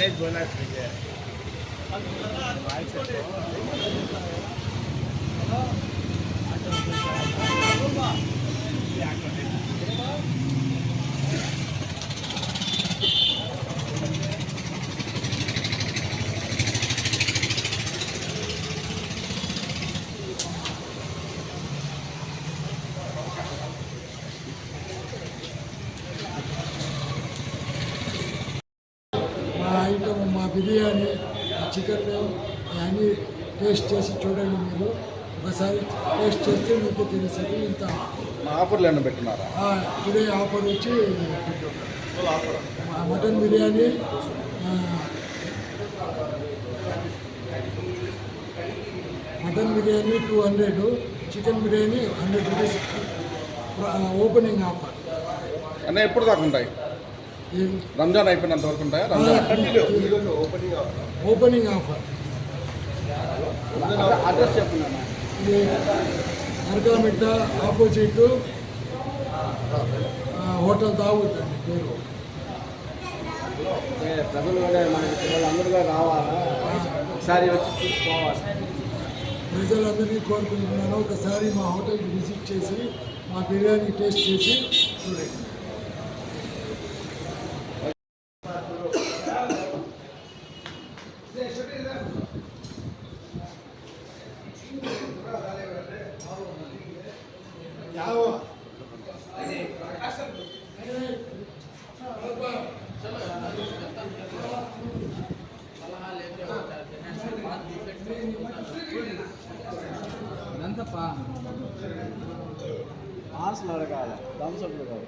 Village बोला item మా biryani chicken అన్నీ టేస్ట్ చేసి చూడండి. మీరు ఒకసారి టేస్ట్ చేస్తే మీకు తెలుస్తుంది. ఇంత ఆఫర్లు ఏమైనా పెట్టున్నారా? టుడే ఆఫర్ వచ్చి mutton biryani mutton biryani 200, chicken biryani 100 rupees opening offer. అన్న ఎప్పుడు దాకా ఉంటాయి? రంజాన్ అయిపోయినంత వరకు ఉంటాయా? Opening offer. అడ్రస్ చెప్తున్నాను. ఇది అరకామిట్ట ఆపోజిట్ హోటల్ దావూద్ అండి పేరు. ప్రజలు మనకి అందరూ రావాలా, ఒకసారి వచ్చి చూసుకోవాలి. ప్రజలందరినీ కోరుకుంటున్నాను, ఒకసారి మా హోటల్కి విజిట్ చేసి మా బిర్యానీ టేస్ట్ చేసి చూడండి. ఆర్స్లు అడగాలి, థమ్స్అప్లు కాదు.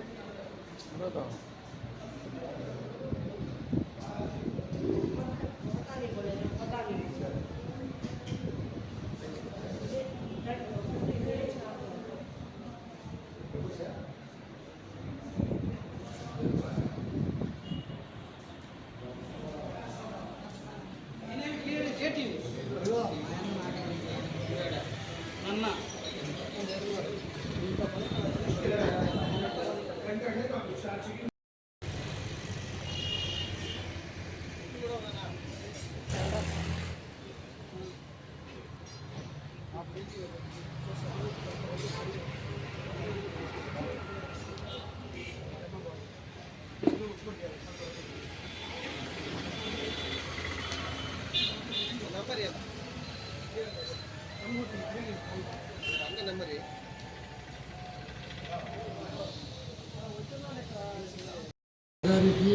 గారికి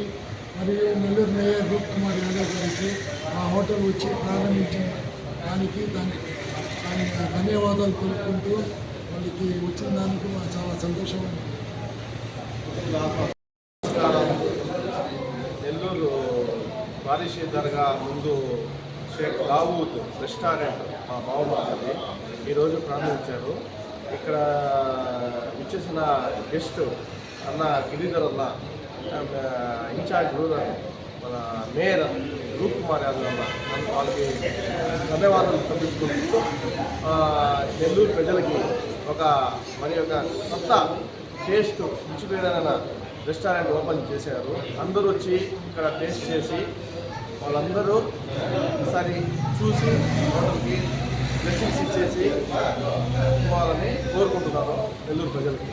మరియు నెల్లూరు మేయర్ రూప్ కుమార్ యాదవ్ గారికి ఆ హోటల్ వచ్చి ప్రారంభించిన దానికి ధన్యవాదాలు తెలుపుకుంటూ వాళ్ళకి వచ్చిన దానికి మాకు చాలా సంతోషం. నెల్లూరు బారిషి దర్గా ముందు షేక్ దావూద్ రెస్టారెంట్ మా బావమాది ఈరోజు ప్రారంభించారు. ఇక్కడ ఇచ్చేసిన గెస్ట్ అన్న గిరిధర్ అన్న, ఇన్ఛార్జ్ రూరల్ మన మేయర్ రూప్ కుమార్ యాదవ్ అన్న, వాళ్ళకి ధన్యవాదాలు పంపించుకుంటూ నెల్లూరు ప్రజలకి మరి ఒక కొత్త టేస్ట్ రుచిపేరైన రెస్టారెంట్ ఓపెన్ చేశారు. అందరూ వచ్చి ఇక్కడ టేస్ట్ చేసి వాళ్ళందరూ ఒకసారి చూసి హోటల్కి బ్లెస్సింగ్స్ ఇచ్చేసి పోవాలని కోరుకుంటున్నాను నెల్లూరు ప్రజలకి.